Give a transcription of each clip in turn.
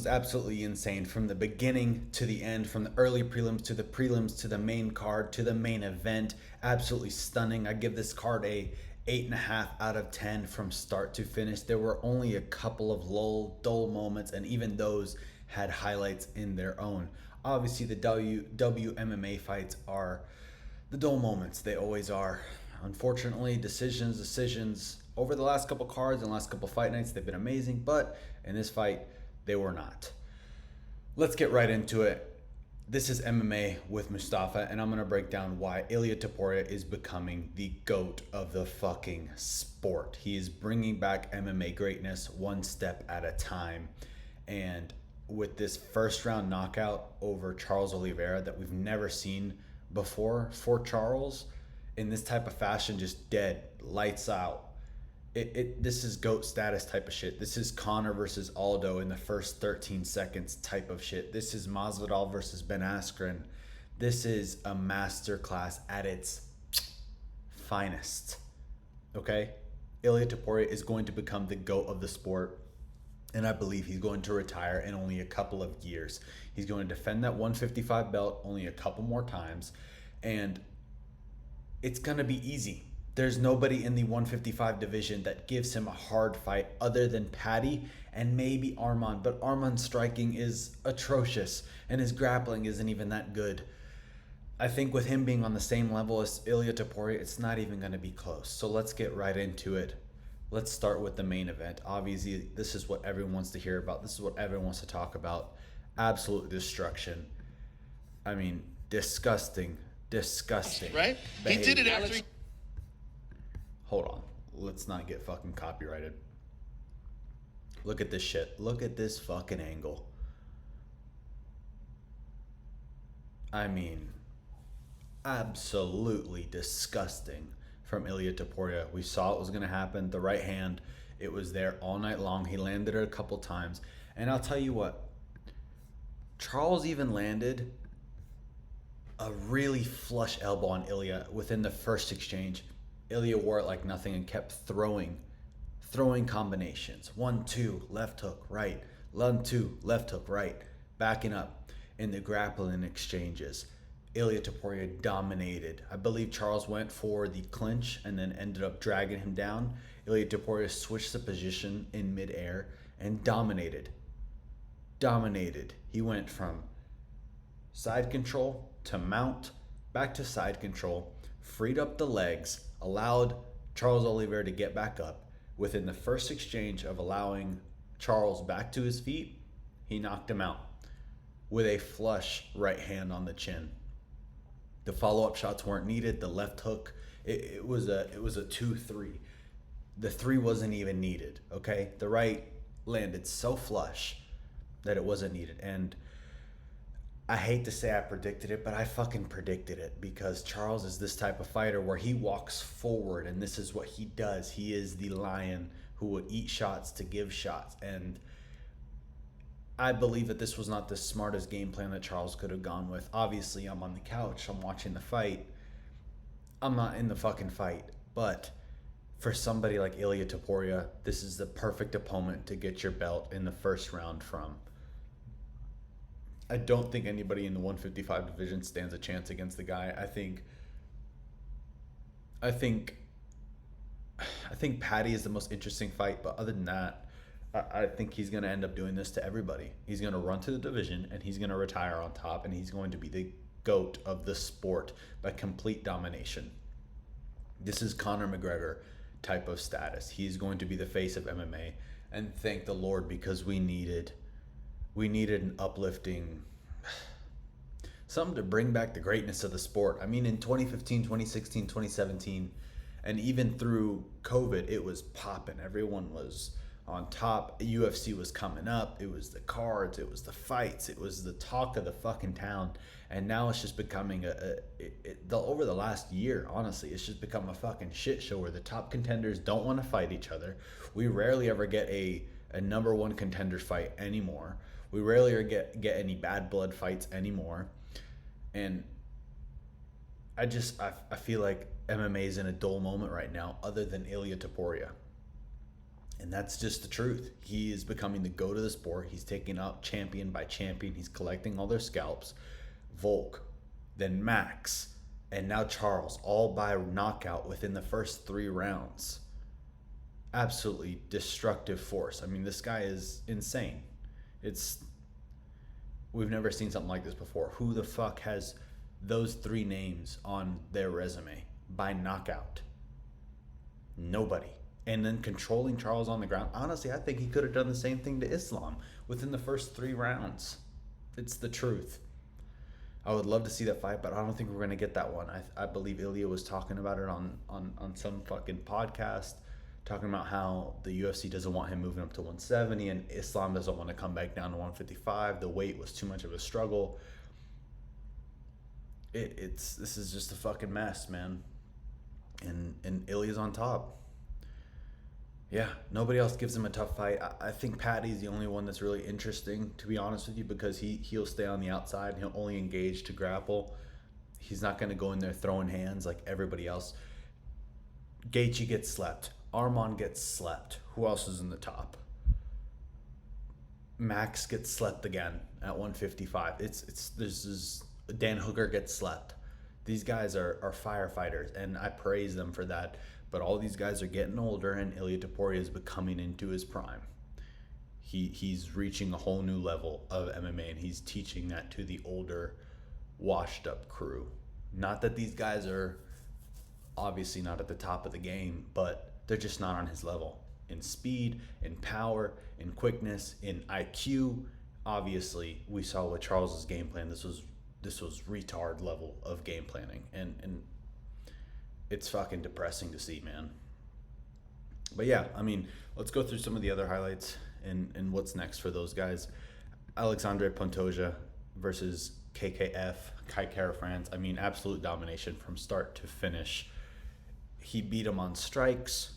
absolutely insane from the beginning to the end, from the early prelims to the main card to the main event. Absolutely stunning. I give this card a 8.5 out of 10 from start to finish. There were only a couple of dull moments, and even those had highlights in their own. Obviously, the WMMA fights are the dull moments. They always are. Unfortunately, decisions over the last couple cards and last couple fight nights, they've been amazing, but in this fight, they were not. Let's get right into it. This is MMA with Mustafa, and I'm going to break down why Ilia Topuria is becoming the GOAT of the fucking sport. He is bringing back MMA greatness one step at a time. And with this first round knockout over Charles Oliveira that we've never seen before for Charles in this type of fashion, just dead, lights out. This is GOAT status type of shit. This is Conor versus Aldo in the first 13 seconds type of shit. This is Masvidal versus Ben Askren. This is a masterclass at its finest. Okay? Ilia Topuria is going to become the GOAT of the sport, and I believe he's going to retire in only a couple of years. He's going to defend that 155 belt only a couple more times, and it's going to be easy. There's nobody in the 155 division that gives him a hard fight other than Paddy and maybe Arman. But Arman's striking is atrocious and his grappling isn't even that good. I think with him being on the same level as Ilia Topuria, it's not even going to be close. So let's get right into it. Let's start with the main event. Obviously, this is what everyone wants to hear about. This is what everyone wants to talk about. Absolute destruction. I mean, disgusting. Right? He did it after Hold on. Let's not get fucking copyrighted. Look at this shit. Look at this fucking angle. I mean, absolutely disgusting from Ilia Topuria. We saw it was going to happen. The right hand, it was there all night long. He landed it a couple times. And I'll tell you what. Charles even landed a really flush elbow on Ilia within the first exchange. Ilia wore it like nothing and kept throwing combinations. 1-2, left hook, right. 1-2, left hook, right. Backing up in the grappling exchanges. Ilia Topuria dominated. I believe Charles went for the clinch and then ended up dragging him down. Ilia Topuria switched the position in midair and dominated. He went from side control to mount, back to side control, freed up the legs, allowed Charles Oliveira to get back up. Within the first exchange of allowing Charles back to his feet, he knocked him out with a flush right hand on the chin. The follow-up shots weren't needed. The left hook, it was a 2-3. The 3 wasn't even needed, okay? The right landed so flush that it wasn't needed. And I hate to say I predicted it, but I fucking predicted it because Charles is this type of fighter where he walks forward and this is what he does. He is the lion who will eat shots to give shots. And I believe that this was not the smartest game plan that Charles could have gone with. Obviously, I'm on the couch. I'm watching the fight. I'm not in the fucking fight. But for somebody like Ilia Topuria, this is the perfect opponent to get your belt in the first round from. I don't think anybody in the 155 division stands a chance against the guy. I think Paddy is the most interesting fight, but other than that, I think he's going to end up doing this to everybody. He's going to run to the division, and he's going to retire on top, and he's going to be the GOAT of the sport by complete domination. This is Conor McGregor type of status. He's going to be the face of MMA, and thank the Lord because we needed an uplifting, something to bring back the greatness of the sport. I mean, in 2015, 2016, 2017, and even through COVID, it was popping. Everyone was on top. UFC was coming up. It was the cards. It was the fights. It was the talk of the fucking town. And now it's just becoming over the last year, honestly, it's just become a fucking shit show where the top contenders don't want to fight each other. We rarely ever get a number one contender fight anymore. We rarely get any bad blood fights anymore. And I feel like MMA is in a dull moment right now other than Ilia Topuria. And that's just the truth. He is becoming the GOAT of the sport. He's taking out champion by champion. He's collecting all their scalps. Volk, then Max, and now Charles, all by knockout within the first 3 rounds. Absolutely destructive force. I mean, this guy is insane. We've never seen something like this before. Who the fuck has those 3 names on their resume by knockout? Nobody. And then controlling Charles on the ground. Honestly, I think he could have done the same thing to Islam within the first 3 rounds. It's the truth. I would love to see that fight, but I don't think we're going to get that one. I believe Ilia was talking about it on some fucking podcast, talking about how the UFC doesn't want him moving up to 170 and Islam doesn't want to come back down to 155. The weight was too much of a struggle. This is just a fucking mess, man. And Ilia's on top. Yeah, nobody else gives him a tough fight. I think Patty's the only one that's really interesting, to be honest with you, because he'll stay on the outside and he'll only engage to grapple. He's not going to go in there throwing hands like everybody else. Gaethje gets slept. Arman gets slept. Who else is in the top? Max gets slept again at 155. Dan Hooker gets slept. These guys are firefighters, and I praise them for that. But all these guys are getting older, and Ilia Topuria is becoming into his prime. He's reaching a whole new level of MMA, and he's teaching that to the older, washed-up crew. Not that these guys are obviously not at the top of the game, but they're just not on his level. In speed, in power, in quickness, in IQ. Obviously, we saw with Charles's game plan. This was retard level of game planning, and it's fucking depressing to see, man. But yeah, I mean, let's go through some of the other highlights and what's next for those guys. Alexandre Pantoja versus KKF, Kai Kara-France. I mean, absolute domination from start to finish. He beat him on strikes.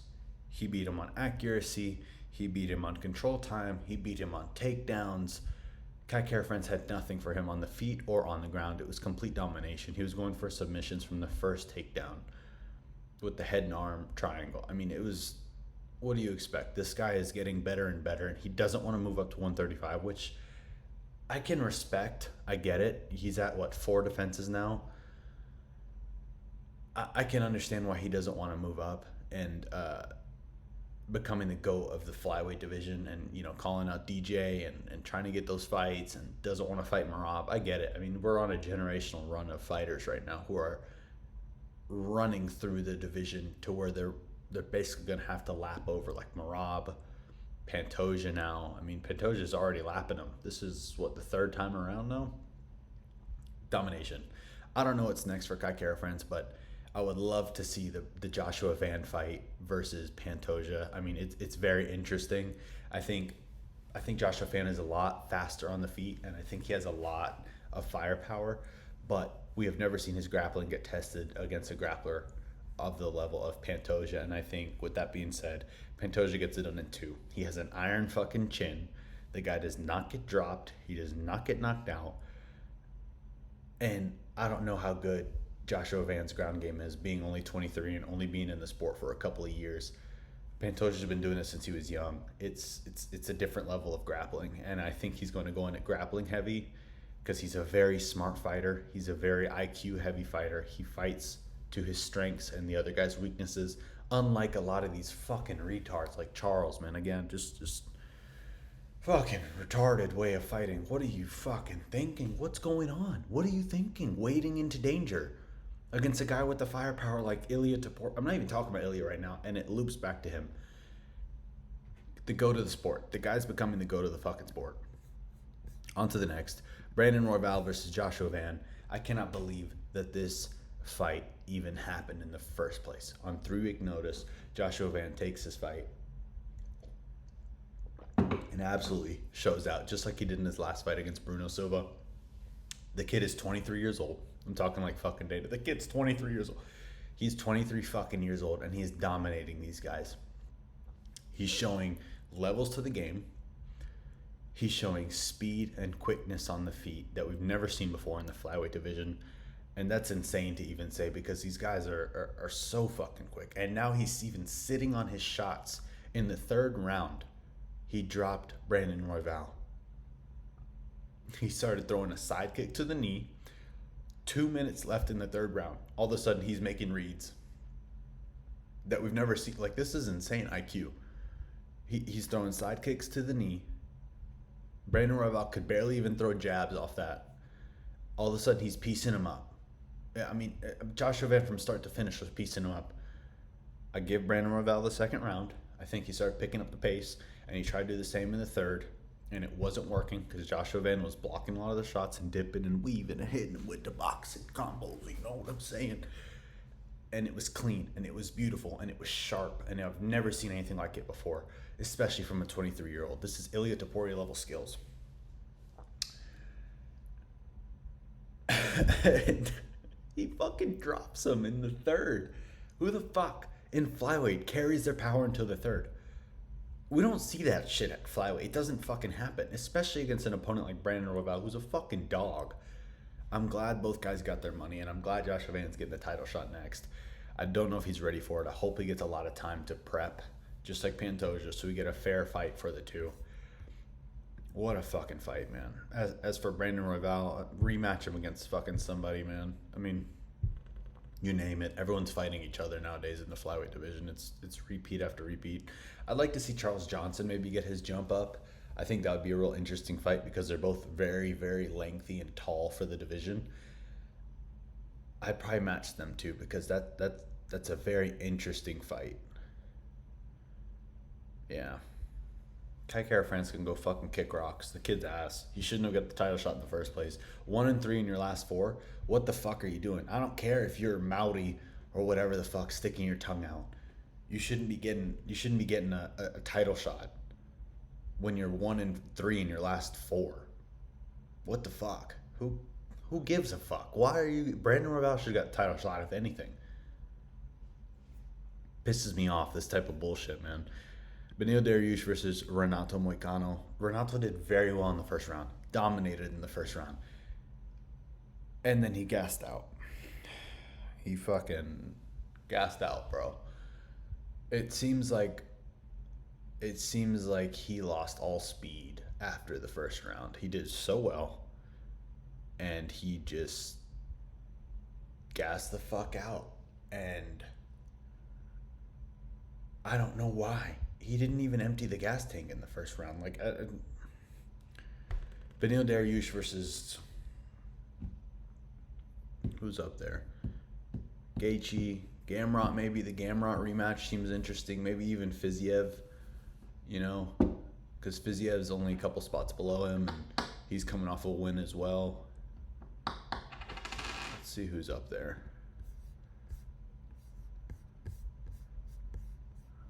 He beat him on accuracy. He beat him on control time. He beat him on takedowns. Kai Kara-France had nothing for him on the feet or on the ground. It was complete domination. He was going for submissions from the first takedown with the head and arm triangle. I mean, it was, what do you expect? This guy is getting better and better, and he doesn't want to move up to 135, which I can respect. I get it. He's at, 4 defenses now? I can understand why he doesn't want to move up and becoming the GOAT of the flyweight division and, calling out DJ and trying to get those fights and doesn't want to fight Merab. I get it. I mean, we're on a generational run of fighters right now who are running through the division to where they're basically going to have to lap over like Merab, Pantoja now. I mean, Pantoja's already lapping him. This is, the 3rd time around now? Domination. I don't know what's next for Kai Kara-France, but I would love to see the Joshua Van fight versus Pantoja. I mean, it's very interesting. I think Joshua Van is a lot faster on the feet, and I think he has a lot of firepower, but we have never seen his grappling get tested against a grappler of the level of Pantoja. And I think, with that being said, Pantoja gets it done in 2. He has an iron fucking chin. The guy does not get dropped. He does not get knocked out. And I don't know how good Joshua Van's ground game is, being only 23 and only being in the sport for a couple of years. Pantoja's been doing this since he was young. It's a different level of grappling, and I think he's going to go in at grappling heavy because he's a very smart fighter. He's a very IQ heavy fighter. He fights to his strengths and the other guy's weaknesses, unlike a lot of these fucking retards like Charles, man. Again, just fucking retarded way of fighting. What are you fucking thinking? What's going on? What are you thinking? Wading into danger against a guy with the firepower like Ilia Topuria. I'm not even talking about Ilia right now, and it loops back to him. The GOAT of the sport. The guy's becoming the GOAT of the fucking sport. On to the next. Brandon Royval versus Joshua Van. I cannot believe that this fight even happened in the first place. On 3-week notice, Joshua Van takes this fight and absolutely shows out, just like he did in his last fight against Bruno Silva. The kid is 23 years old. I'm talking like fucking data. The kid's 23 years old. He's 23 fucking years old, and he's dominating these guys. He's showing levels to the game. He's showing speed and quickness on the feet that we've never seen before in the flyweight division. And that's insane to even say because these guys are so fucking quick. And now he's even sitting on his shots In the third round, he dropped Brandon Royval. He started throwing a side kick to the knee. 2 minutes left in the third round. All of a sudden, he's making reads that we've never seen. Like, this is insane IQ. He's throwing side kicks to the knee. Brandon Royval could barely even throw jabs off that. All of a sudden, he's piecing him up. I mean, Joshua Van from start to finish was piecing him up. I give Brandon Royval the second round. I think he started picking up the pace, and he tried to do the same in the third, and it wasn't working because Joshua Van was blocking a lot of the shots and dipping and weaving and hitting him with the boxing combos. You know what I'm saying? And it was clean, and it was beautiful, and it was sharp, and I've never seen anything like it before, especially from a 23-year-old. This is Ilia Topuria level skills. And he fucking drops him in the third. Who the fuck in flyweight carries their power until the third? We don't see that shit at flyweight. It doesn't fucking happen, especially against an opponent like Brandon Royval, who's a fucking dog. I'm glad both guys got their money, and I'm glad Joshua Van's getting the title shot next. I don't know if he's ready for it. I hope he gets a lot of time to prep, just like Pantoja, so we get a fair fight for the two. What a fucking fight, man. As for Brandon Royval, rematch him against fucking somebody, man. I mean, you name it. Everyone's fighting each other nowadays in the flyweight division. It's repeat after repeat. I'd like to see Charles Johnson maybe get his jump up. I think that would be a real interesting fight because they're both very, very lengthy and tall for the division. I'd probably match them too because that's a very interesting fight. Yeah. Kai Kara-France can go fucking kick rocks. The kid's ass. He shouldn't have got the title shot in the first place. 1-3 in your last 4. What the fuck are you doing? I don't care if you're Maori or whatever the fuck sticking your tongue out. You shouldn't be getting a title shot when you're 1-3 in your last 4. What the fuck? Who gives a fuck? Why are you? Brandon Royval should have got the title shot if anything. Pisses me off, this type of bullshit, man. Dariush versus Renato Moicano. Renato did very well in the first round. Dominated in the first round. And then he gassed out. He fucking gassed out, bro. It seems like he lost all speed after the first round. He did so well. And he just gassed the fuck out. And I don't know why. He didn't even empty the gas tank in the first round. Like, Dariush versus who's up there? Gaethje, Gamrot. Maybe the Gamrot rematch seems interesting. Maybe even Fiziev. You know, because Fiziev's only a couple spots below him, and he's coming off a win as well. Let's see who's up there.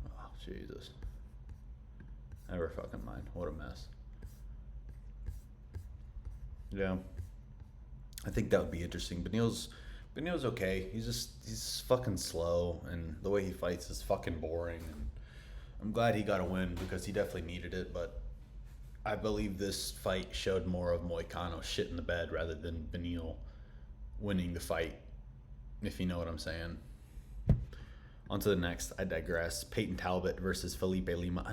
Oh, Jesus. Never fucking mind. What a mess. Yeah. I think that would be interesting. Benil's okay. He's fucking slow, and the way he fights is fucking boring. And I'm glad he got a win because he definitely needed it, but I believe this fight showed more of Moicano shit in the bed rather than Benil winning the fight, if you know what I'm saying. On to the next. I digress. Peyton Talbott versus Felipe Lima.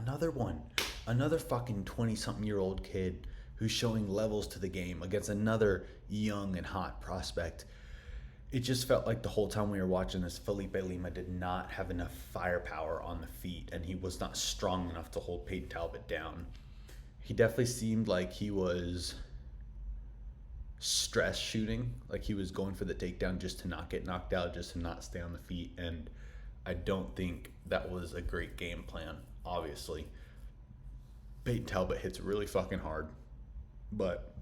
Another fucking 20-something-year-old kid who's showing levels to the game against another young and hot prospect. It just felt like the whole time we were watching this, Felipe Lima did not have enough firepower on the feet, and he was not strong enough to hold Peyton Talbott down. He definitely seemed like he was stress shooting, like he was going for the takedown just to not get knocked out, just to not stay on the feet, and I don't think that was a great game plan, obviously. Peyton Talbott hits really fucking hard, but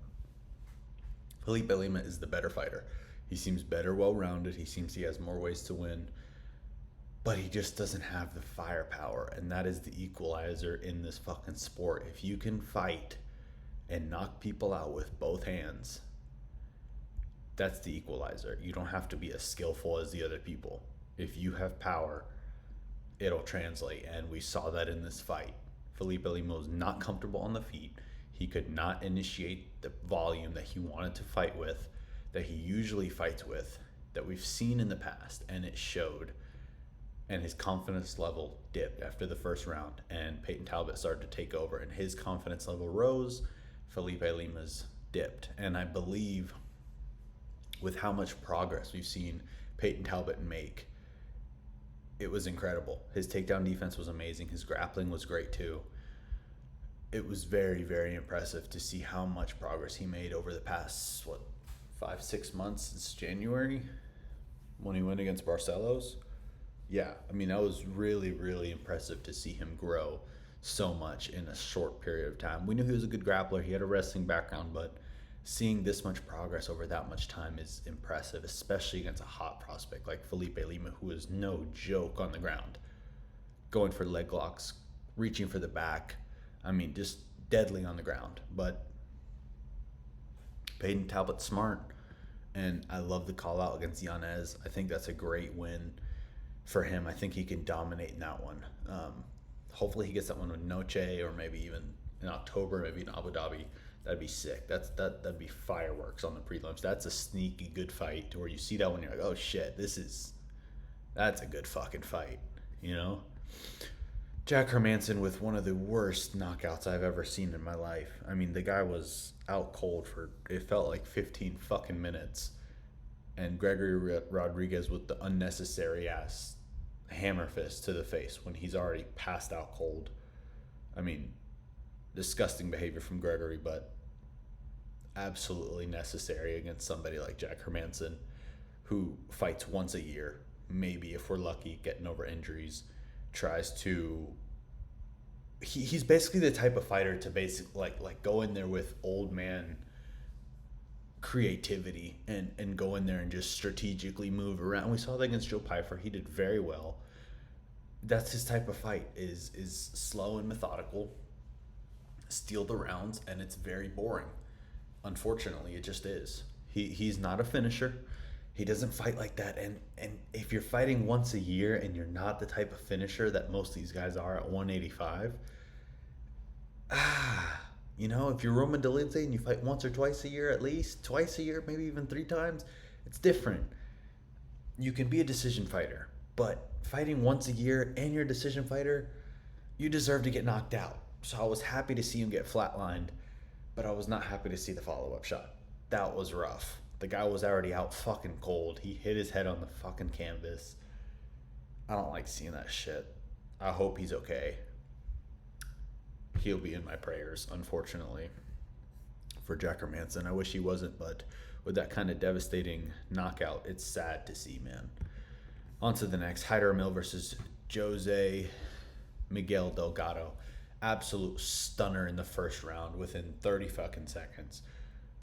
Felipe Lima is the better fighter. He seems better, well-rounded. He seems he has more ways to win, but he just doesn't have the firepower, and that is the equalizer in this fucking sport. If you can fight and knock people out with both hands, that's the equalizer. You don't have to be as skillful as the other people. If you have power, it'll translate, and we saw that in this fight. Felipe Lima was not comfortable on the feet. He could not initiate the volume that he wanted to fight with, that he usually fights with, that we've seen in the past, and it showed. and his confidence level dipped after the first round, and Peyton Talbott started to take over, and his confidence level rose. Felipe Lima's dipped, and I believe with how much progress we've seen Peyton Talbott make, it was incredible. His takedown defense was amazing. His grappling was great too. It was very, very impressive to see how much progress he made over the past, 5-6 months since January when he went against Barcelos. Yeah, I mean, that was really, really impressive to see him grow so much in a short period of time. We knew he was a good grappler. He had a wrestling background, but seeing this much progress over that much time is impressive, especially against a hot prospect like Felipe Lima, who is no joke on the ground. Going for leg locks, reaching for the back. I mean, just deadly on the ground. But Peyton Talbott's smart, and I love the call out against Yanez. I think that's a great win for him. I think he can dominate in that one. Hopefully he gets that one with Noche, or maybe even in October, maybe in Abu Dhabi. That'd be sick. That'd be fireworks on the prelims. That's a sneaky good fight where you see that one, you're like, oh shit, that's a good fucking fight, you know? Jack Hermansson with one of the worst knockouts I've ever seen in my life. I mean, the guy was out cold for, it felt like 15 fucking minutes. And Gregory Rodrigues with the unnecessary ass hammer fist to the face when he's already passed out cold. I mean, disgusting behavior from Gregory, but absolutely necessary against somebody like Jack Hermansson, who fights once a year, maybe if we're lucky, getting over injuries, tries to... He's basically the type of fighter to basically like go in there with old man creativity and go in there and just strategically move around. We saw that against Joe Pyfer. He did very well. That's his type of fight, is slow and methodical, steal the rounds, and it's very boring. Unfortunately, it just is. He's not a finisher. He doesn't fight like that. And if you're fighting once a year and you're not the type of finisher that most of these guys are at 185, you know, if you're Roman Dolidze and you fight once or twice a year, at least twice a year, maybe even 3 times, it's different. You can be a decision fighter, but fighting once a year and you're a decision fighter, you deserve to get knocked out. So I was happy to see him get flatlined, but I was not happy to see the follow-up shot. That was rough. The guy was already out fucking cold. He hit his head on the fucking canvas. I don't like seeing that shit. I hope he's okay. He'll be in my prayers, unfortunately, for Jack Hermansson. I wish he wasn't, but with that kind of devastating knockout, it's sad to see, man. On to the next. Hyder Emil versus Jose Miguel Delgado. Absolute stunner in the first round within 30 fucking seconds.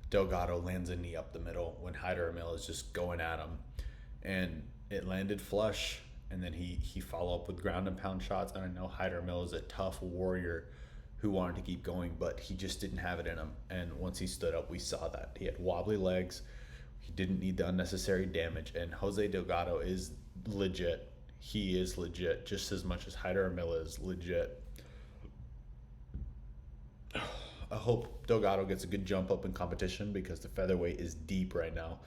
Delgado lands a knee up the middle when Hyder Emil is just going at him. And it landed flush, and then he followed up with ground and pound shots. And I know Hyder Emil is a tough warrior who wanted to keep going, but he just didn't have it in him. And once he stood up, we saw that. He had wobbly legs. He didn't need the unnecessary damage. And Jose Delgado is legit. He is legit just as much as Hyder Emil is legit. I hope Delgado gets a good jump up in competition because the featherweight is deep right now.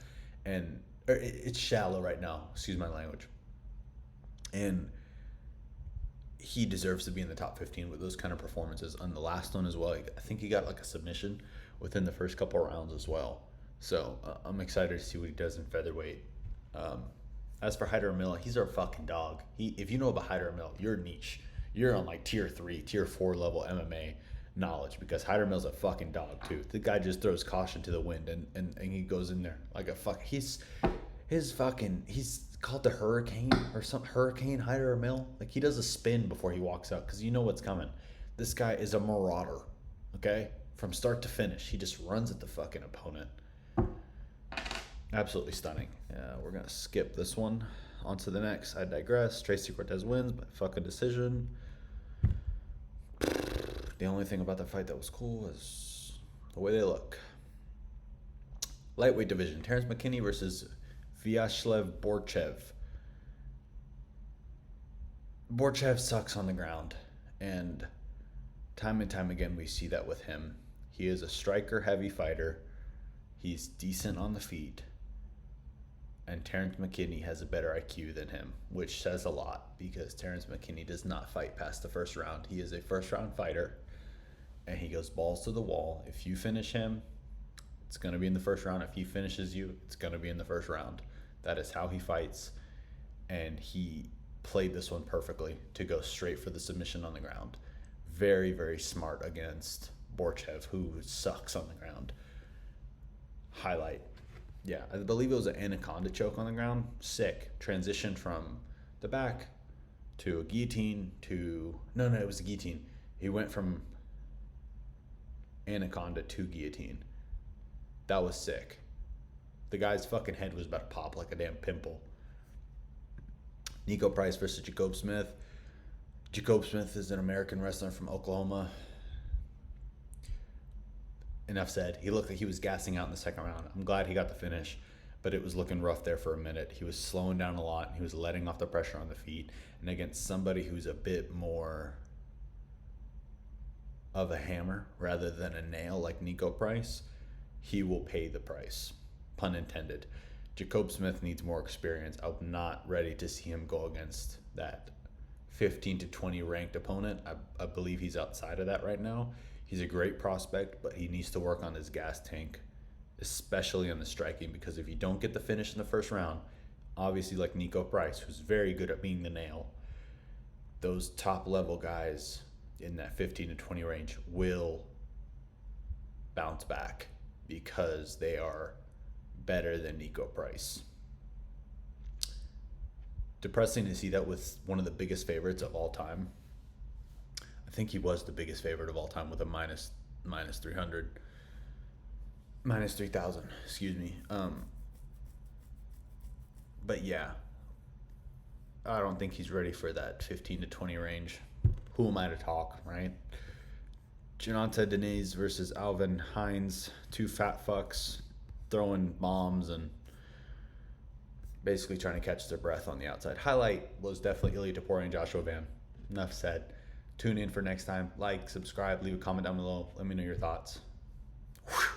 And it's shallow right now. Excuse my language. And he deserves to be in the top 15 with those kind of performances. On the last one as well, I think he got like a submission within the first couple of rounds as well. So I'm excited to see what he does in featherweight. As for Hyder Emil, he's our fucking dog. If you know about Hyder Emil, you're niche. You're on like tier 3, tier 4 level MMA knowledge, because Hyder Emil's a fucking dog too. The guy just throws caution to the wind and he goes in there like a fuck. He's called the Hurricane or something. Hurricane Hyder Emil. Like, he does a spin before he walks out because you know what's coming. This guy is a marauder, okay? From start to finish, he just runs at the fucking opponent. Absolutely stunning. We're gonna skip this one. On to the next. I digress. Tracy Cortez wins by fucking decision. The only thing about the fight that was cool was the way they look. Lightweight division. Terrence McKinney versus Vyacheslav Borchev. Borchev sucks on the ground, and time again we see that with him. He is a striker-heavy fighter. He's decent on the feet. And Terrence McKinney has a better IQ than him, which says a lot because Terrence McKinney does not fight past the first round. He is a first-round fighter, and he goes balls to the wall. If you finish him, it's going to be in the first round. If he finishes you, it's going to be in the first round. That is how he fights, and he played this one perfectly to go straight for the submission on the ground. Very, very smart against Borchev, who sucks on the ground. Highlight. Yeah, I believe it was an anaconda choke on the ground. Sick. Transition from the back to a guillotine to... No, it was a guillotine. He went from anaconda to guillotine. That was sick. The guy's fucking head was about to pop like a damn pimple. Nico Price versus Jacob Smith. Jacob Smith is an American wrestler from Oklahoma. Enough said. He looked like he was gassing out in the second round. I'm glad he got the finish, but it was looking rough there for a minute. He was slowing down a lot, and he was letting off the pressure on the feet. And against somebody who's a bit more of a hammer rather than a nail like Nico Price, he will pay the price. Pun intended. Jacob Smith needs more experience. I'm not ready to see him go against that 15 to 20 ranked opponent. I believe he's outside of that right now. He's a great prospect, but he needs to work on his gas tank, especially on the striking, because if you don't get the finish in the first round, obviously like Nico Price, who's very good at being the nail, those top-level guys in that 15 to 20 range will bounce back because they are better than Nico Price. Depressing to see that with one of the biggest favorites of all time. I think he was the biggest favorite of all time with a minus 300, minus 3,000, excuse me. But yeah, I don't think he's ready for that 15 to 20 range. Who am I to talk, right? Jonathan Deniz versus Alvin Hines, two fat fucks throwing bombs and basically trying to catch their breath on the outside. Highlight was definitely Ilia Topuria and Joshua Van. Enough said. Tune in for next time. Like, subscribe, leave a comment down below. Let me know your thoughts. Whew.